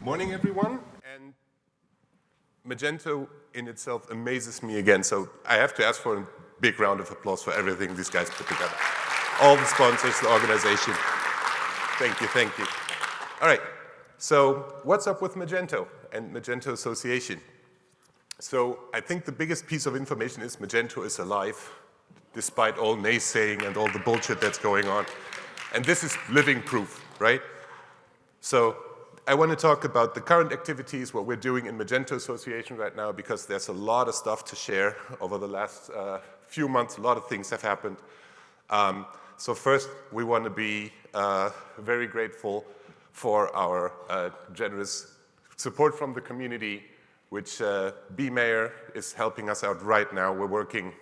Morning, everyone. And Magento in itself amazes me again. So I have to ask for a big round of applause for everything these guys put together. All the sponsors, the organization. Thank you, thank you. All right, so what's up with Magento and Magento Association? So I think the biggest piece of information is Magento is alive, despite all naysaying and all the bullshit that's going on. And this is living proof, right? So I want to talk about the current activities, what we're doing in Magento Association right now, because there's a lot of stuff to share over the last few months. A lot of things have happened. So first, we want to be very grateful for our generous support from the community, which B-Mayor is helping us out right now. We're working,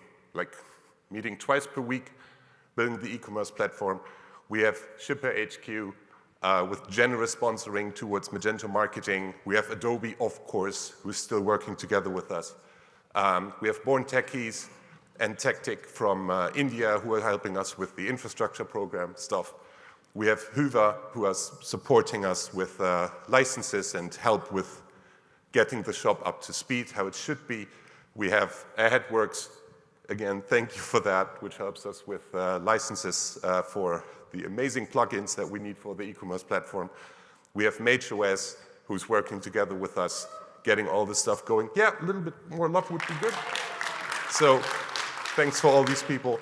meeting twice per week, building the e-commerce platform. We have Shipper HQ, with generous sponsoring towards Magento marketing. We have Adobe, of course, who's still working together with us. We have Born Techies and TechTick from India, who are helping us with the infrastructure program stuff. We have Hoover, who is supporting us with licenses and help with getting the shop up to speed, how it should be. We have AheadWorks, again, thank you for that, which helps us with licenses for the amazing plugins that we need for the e-commerce platform. We have MageOS, who's working together with us, getting all this stuff going. Yeah, a little bit more love would be good. So thanks for all these people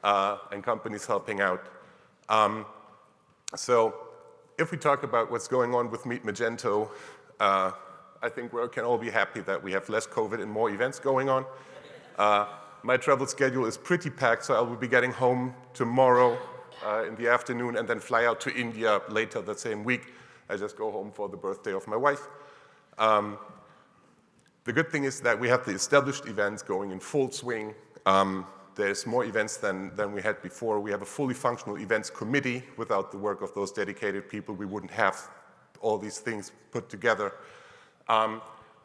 and companies helping out. So if we talk about what's going on with Meet Magento, I think we can all be happy that we have less COVID and more events going on. My travel schedule is pretty packed, so I will be getting home tomorrow in the afternoon and then fly out to India later that same week. I just go home for the birthday of my wife. The good thing is that we have the established events going in full swing. There's more events than we had before. We have a fully functional events committee. Without the work of those dedicated people, we wouldn't have all these things put together.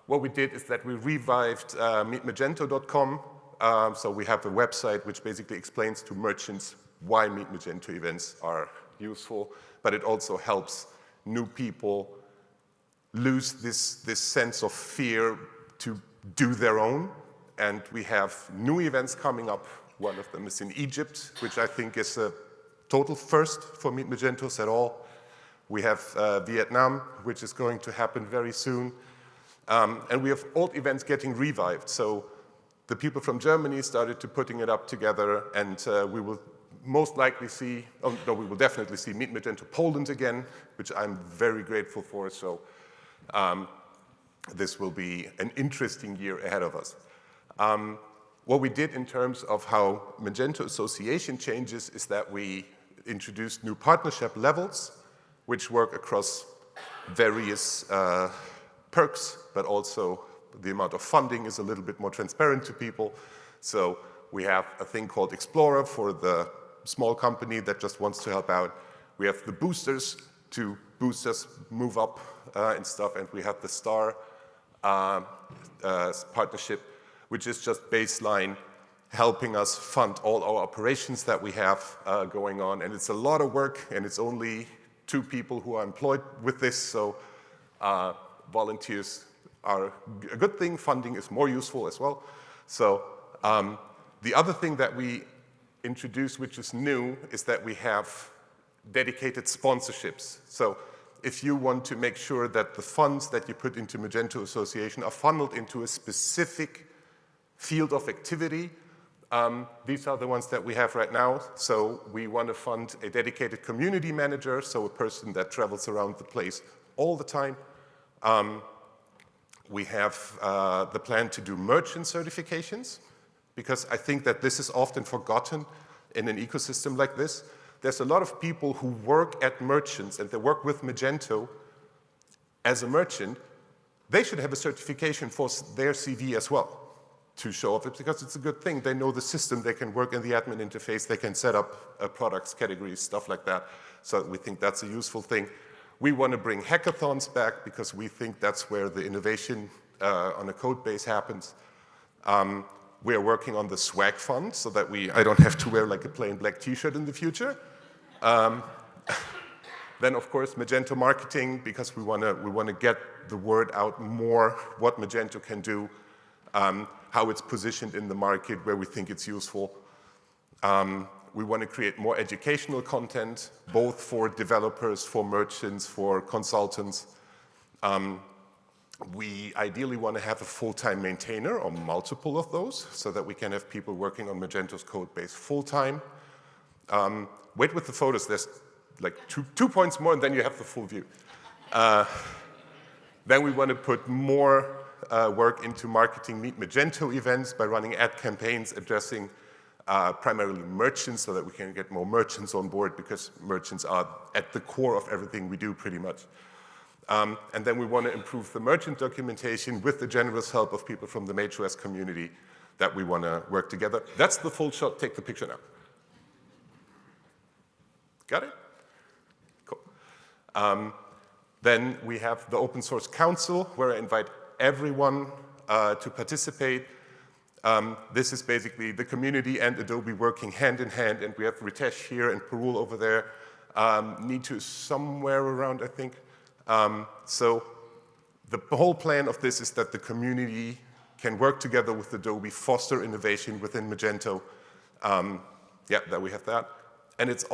What we did is that we revived meetmagento.com. So we have a website which basically explains to merchants why Meet Magento events are useful, but it also helps new people lose this sense of fear to do their own. And we have new events coming up. One of them is in Egypt, which I think is a total first for Meet Magentos at all. We have Vietnam, which is going to happen very soon. And we have old events getting revived. So the people from Germany started to putting it up together, and we will most likely see, we will definitely see Meet Magento Poland again, which I'm very grateful for. So this will be an interesting year ahead of us. What we did in terms of how Magento Association changes is that we introduced new partnership levels, which work across various perks, but also the amount of funding is a little bit more transparent to people. So we have a thing called Explorer for the small company that just wants to help out. We have the boosters to boost us, move up and stuff. And we have the Star partnership, which is just baseline, helping us fund all our operations that we have going on. And it's a lot of work, and it's only 2 people who are employed with this. So volunteers are a good thing. Funding is more useful as well. So the other thing that we introduced, which is new, is that we have dedicated sponsorships. So if you want to make sure that the funds that you put into Magento Association are funneled into a specific field of activity, these are the ones that we have right now. So we want to fund a dedicated community manager, so a person that travels around the place all the time. We have the plan to do merchant certifications, because I think that this is often forgotten in an ecosystem like this. There's a lot of people who work at merchants and they work with Magento as a merchant. They should have a certification for their CV as well to show off it, because it's a good thing. They know the system, they can work in the admin interface, they can set up products, categories, stuff like that. So we think that's a useful thing. We want to bring hackathons back because we think that's where the innovation on a code base happens. We are working on the swag fund so that I don't have to wear like a plain black t-shirt in the future. Then, of course, Magento marketing, because we want to get the word out more, what Magento can do, how it's positioned in the market, where we think it's useful. We want to create more educational content, both for developers, for merchants, for consultants. We ideally want to have a full-time maintainer or multiple of those so that we can have people working on Magento's code base full-time. Wait with the photos, there's like two points more and then you have the full view. Then we want to put more work into marketing Meet Magento events by running ad campaigns addressing primarily merchants so that we can get more merchants on board because merchants are at the core of everything we do pretty much. And then we want to improve the merchant documentation with the generous help of people from the MageOS community that we want to work together. That's the full shot. Take the picture now. Got it? Cool. Then we have the Open Source Council, where I invite everyone to participate. This is basically the community and Adobe working hand in hand, and we have Ritesh here and Parul over there. Neetu is somewhere around, I think. So the whole plan of this is that the community can work together with Adobe, foster innovation within Magento. Yeah, that we have that. And it's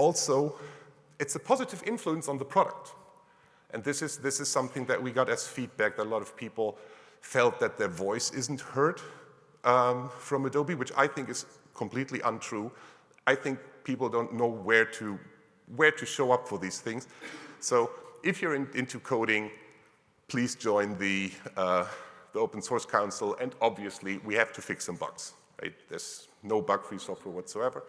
a positive influence on the product. And this is something that we got as feedback, that a lot of people felt that their voice isn't heard from Adobe, which I think is completely untrue. I think people don't know where to show up for these things. So if you're into coding, please join the Open Source Council, and obviously we have to fix some bugs, right? There's no bug-free software whatsoever.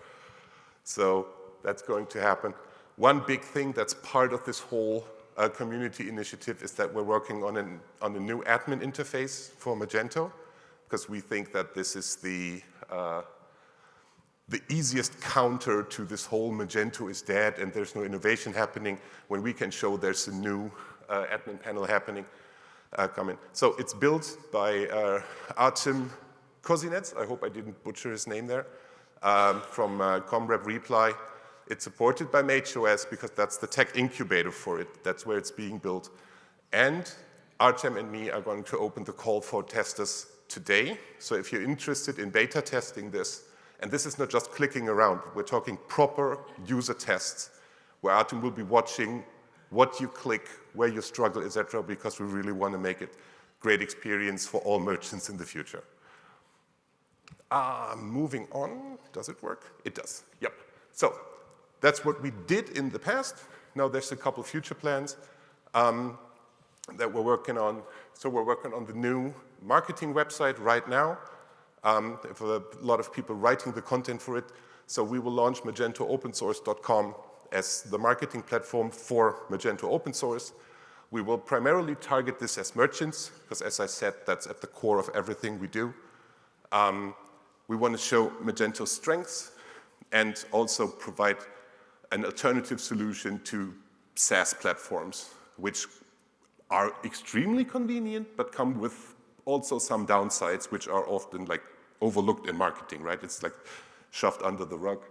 So that's going to happen. One big thing that's part of this whole community initiative is that we're working on a new admin interface for Magento, because we think that this is the easiest counter to this whole Magento is dead and there's no innovation happening when we can show there's a new admin panel happening, coming. So it's built by Artem Kozinets. I hope I didn't butcher his name there, from Comrep Reply. It's supported by MageOS because that's the tech incubator for it. That's where it's being built. And Artem and me are going to open the call for testers today. So if you're interested in beta testing this, and this is not just clicking around, we're talking proper user tests, where Artem will be watching what you click, where you struggle, etc., because we really want to make it a great experience for all merchants in the future. Moving on, does it work? It does, yep. So that's what we did in the past. Now there's a couple future plans that we're working on. So we're working on the new marketing website right now. For a lot of people writing the content for it. So we will launch MagentoOpenSource.com as the marketing platform for Magento Open Source. We will primarily target this as merchants, because as I said, that's at the core of everything we do. We want to show Magento's strengths and also provide an alternative solution to SaaS platforms, which are extremely convenient, but come with also some downsides, which are often like overlooked in marketing, right? It's like shoved under the rug.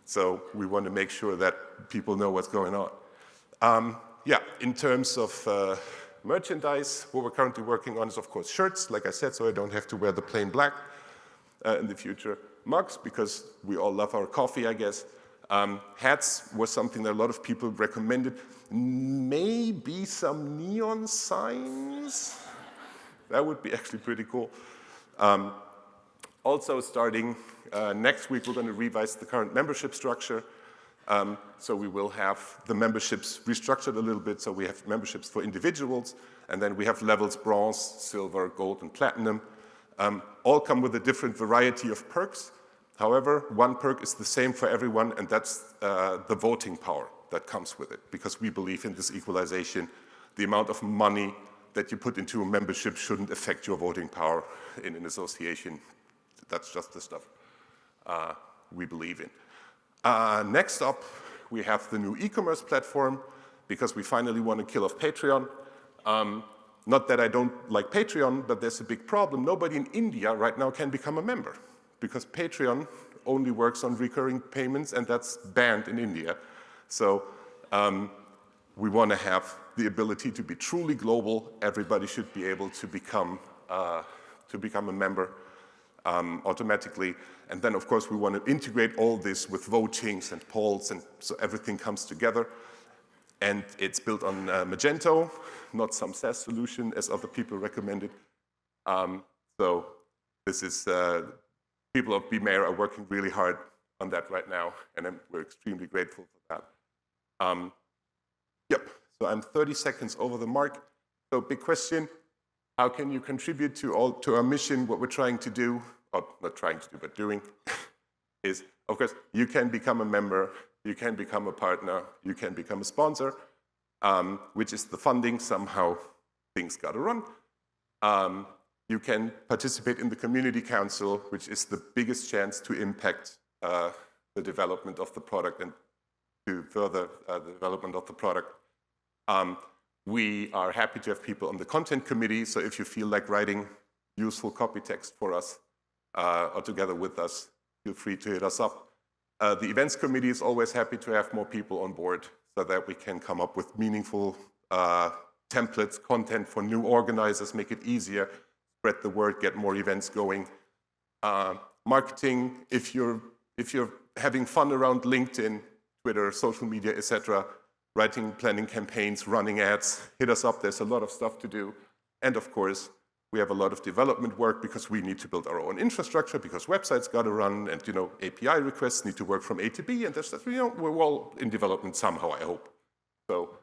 So we want to make sure that people know what's going on. Yeah, in terms of merchandise, what we're currently working on is, of course, shirts, like I said, so I don't have to wear the plain black in the future. Mugs, because we all love our coffee, I guess. Hats was something that a lot of people recommended. Maybe some neon signs. That would be actually pretty cool. Also, starting next week, we're going to revise the current membership structure. So we will have the memberships restructured a little bit. So we have memberships for individuals, and then we have levels bronze, silver, gold, and platinum. All come with a different variety of perks. However, one perk is the same for everyone, and that's the voting power that comes with it, because we believe in this equalization. The amount of money that you put into a membership shouldn't affect your voting power in an association. That's just the stuff we believe in. Next up, we have the new e-commerce platform, because we finally want to kill off Patreon. Not that I don't like Patreon, but there's a big problem. Nobody in India right now can become a member, because Patreon only works on recurring payments, and that's banned in India. So We want to have the ability to be truly global. Everybody should be able to become a member automatically. And then, of course, we want to integrate all this with votings and polls, and so everything comes together. And it's built on Magento, not some SaaS solution as other people recommended. So this is, people of BMayor are working really hard on that right now, and we're extremely grateful for that. Yep, so I'm 30 seconds over the mark. So big question, how can you contribute to our mission, what we're trying to do, or not trying to do, but doing, is, of course, you can become a member, you can become a partner, you can become a sponsor, which is the funding. Somehow things got to run. You can participate in the community council, which is the biggest chance to impact the development of the product and to further the development of the product. We are happy to have people on the content committee, so if you feel like writing useful copy text for us or together with us, feel free to hit us up. The events committee is always happy to have more people on board so that we can come up with meaningful templates, content for new organizers, make it easier, spread the word, get more events going. Marketing, if you're having fun around LinkedIn, Twitter, social media, etc., writing, planning campaigns, running ads, hit us up. There's a lot of stuff to do. And of course, we have a lot of development work because we need to build our own infrastructure, because websites got to run, and API requests need to work from A to B, and there's we're all in development somehow, I hope. So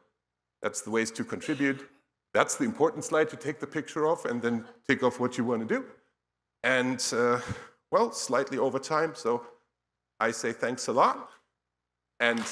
that's the ways to contribute. That's the important slide to take the picture of, and then tick off what you want to do. And well, slightly over time, so I say thanks a lot. And